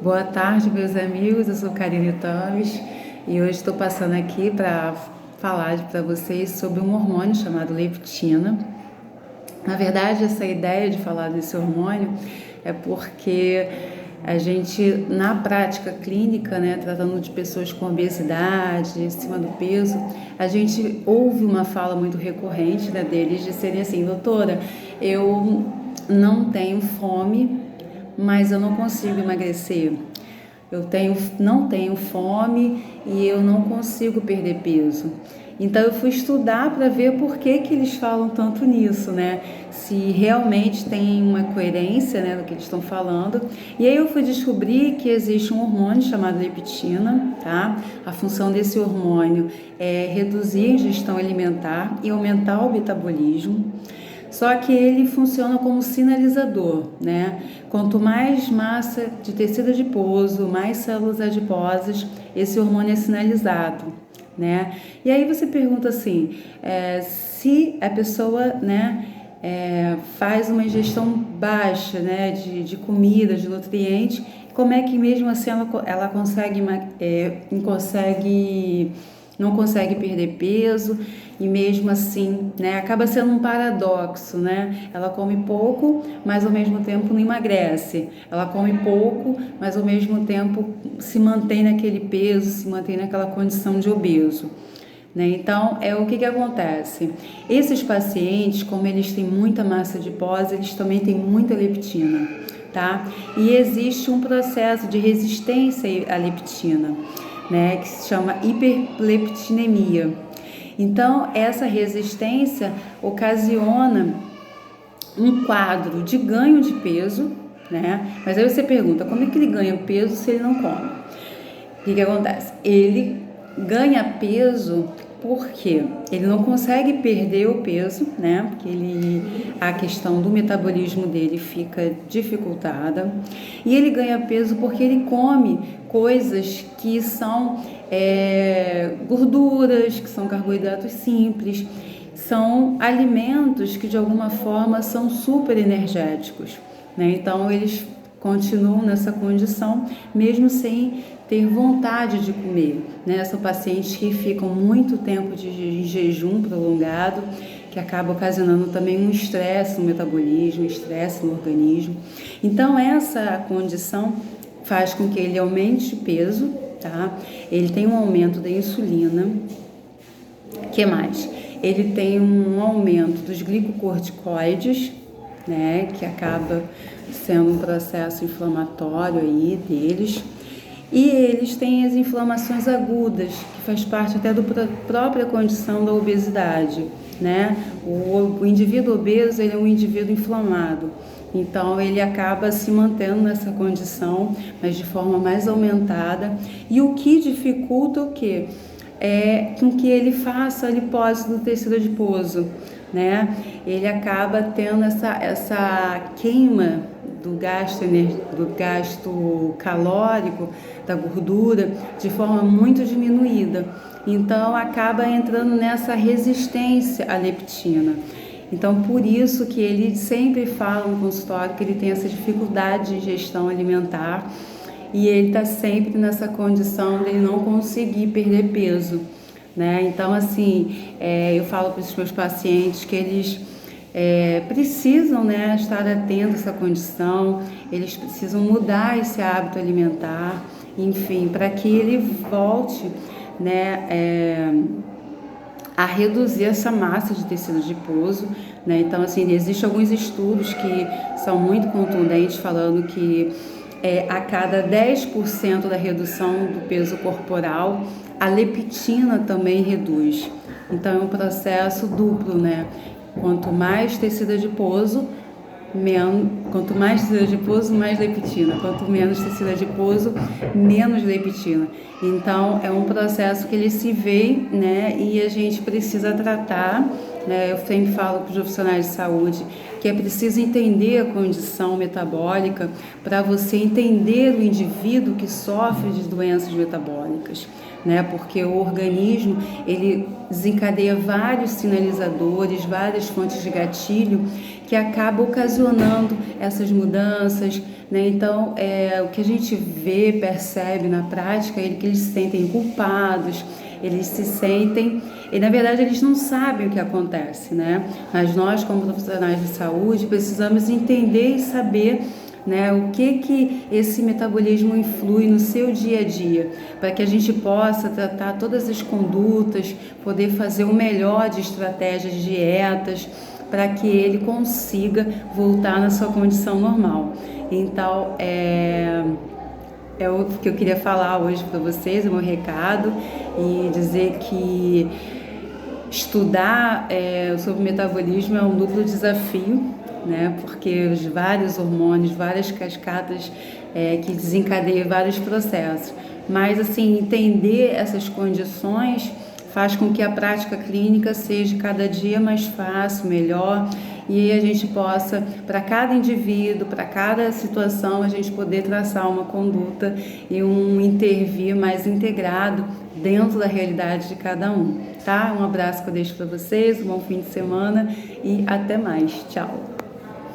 Boa tarde, meus amigos. Eu sou Karine Tomes e hoje estou passando aqui para falar para vocês sobre um hormônio chamado leptina. Na verdade, essa ideia de falar desse hormônio é porque a gente, na prática clínica, tratando de pessoas com obesidade, acima do peso, a gente ouve uma fala muito recorrente, deles de serem assim: doutora, eu não tenho fome, mas eu não consigo emagrecer. Não tenho fome e eu não consigo perder peso. Então eu fui estudar para ver por que eles falam tanto nisso, se realmente tem uma coerência, no que eles estão falando. E aí eu fui descobrir que existe um hormônio chamado leptina, tá? A função desse hormônio é reduzir a ingestão alimentar e aumentar o metabolismo. Só que ele funciona como sinalizador, Quanto mais massa de tecido adiposo, mais células adiposas, esse hormônio é sinalizado, E aí você pergunta assim, se a pessoa, faz uma ingestão baixa, de comida, de nutrientes, como é que mesmo assim ela não consegue perder peso e mesmo assim, acaba sendo um paradoxo, Ela come pouco, mas ao mesmo tempo não emagrece. Ela come pouco, mas ao mesmo tempo se mantém naquele peso, se mantém naquela condição de obeso. Então, o que acontece? Esses pacientes, como eles têm muita massa adiposa, eles também têm muita leptina, tá? E existe um processo de resistência à leptina, que se chama hiperleptinemia. Então, essa resistência ocasiona um quadro de ganho de peso, Mas aí você pergunta, como é que ele ganha peso se ele não come? O que acontece? Ele ganha peso porque ele não consegue perder o peso, Porque a questão do metabolismo dele fica dificultada. E ele ganha peso porque ele come coisas que são gorduras, que são carboidratos simples, são alimentos que de alguma forma são super energéticos, Então eles continuam nessa condição mesmo sem ter vontade de comer, São pacientes que ficam muito tempo em jejum prolongado, que acaba ocasionando também um estresse no metabolismo, estresse no organismo. Então essa condição faz com que ele aumente de peso, tá? Ele tem um aumento da insulina. Que mais? Ele tem um aumento dos glicocorticoides, que acaba sendo um processo inflamatório aí deles. E eles têm as inflamações agudas, que faz parte até da própria condição da obesidade, O indivíduo obeso, ele é um indivíduo inflamado. Então, ele acaba se mantendo nessa condição, mas de forma mais aumentada. E o que dificulta o quê? É com que ele faça a lipose do tecido adiposo, Ele acaba tendo essa queima do gasto calórico, da gordura, de forma muito diminuída. Então, acaba entrando nessa resistência à leptina. Então, por isso que ele sempre fala no consultório que ele tem essa dificuldade de ingestão alimentar e ele está sempre nessa condição de ele não conseguir perder peso, Então, assim, eu falo para os meus pacientes que eles precisam, estar atentos a essa condição, eles precisam mudar esse hábito alimentar, enfim, para que ele volte, a reduzir essa massa de tecido adiposo, Então, assim, existem alguns estudos que são muito contundentes falando que a cada 10% da redução do peso corporal, a leptina também reduz. Então, é um processo duplo, Quanto mais tecido adiposo, mais leptina. Quanto menos tecido adiposo, menos leptina. Então, é um processo que ele se vê, E a gente precisa tratar, Eu sempre falo para os profissionais de saúde que é preciso entender a condição metabólica para você entender o indivíduo que sofre de doenças metabólicas, né? Porque o organismo, ele desencadeia vários sinalizadores, várias fontes de gatilho que acabam ocasionando essas mudanças, né? Então, o que a gente vê, percebe na prática é que eles se sentem culpados, eles se sentem, e na verdade eles não sabem o que acontece, né? Mas nós, como profissionais de saúde, precisamos entender e saber, né, o que esse metabolismo influi no seu dia a dia, para que a gente possa tratar todas as condutas, poder fazer o melhor de estratégias, de dietas, para que ele consiga voltar na sua condição normal. Então, é o que eu queria falar hoje para vocês, o meu recado, e dizer que estudar sobre o metabolismo é um duplo desafio, né? Porque os vários hormônios, várias cascatas que desencadeiam vários processos. Mas, assim, entender essas condições faz com que a prática clínica seja cada dia mais fácil, melhor, e a gente possa, para cada indivíduo, para cada situação, a gente poder traçar uma conduta e um intervir mais integrado dentro da realidade de cada um, tá? Um abraço que eu deixo para vocês, um bom fim de semana e até mais. Tchau!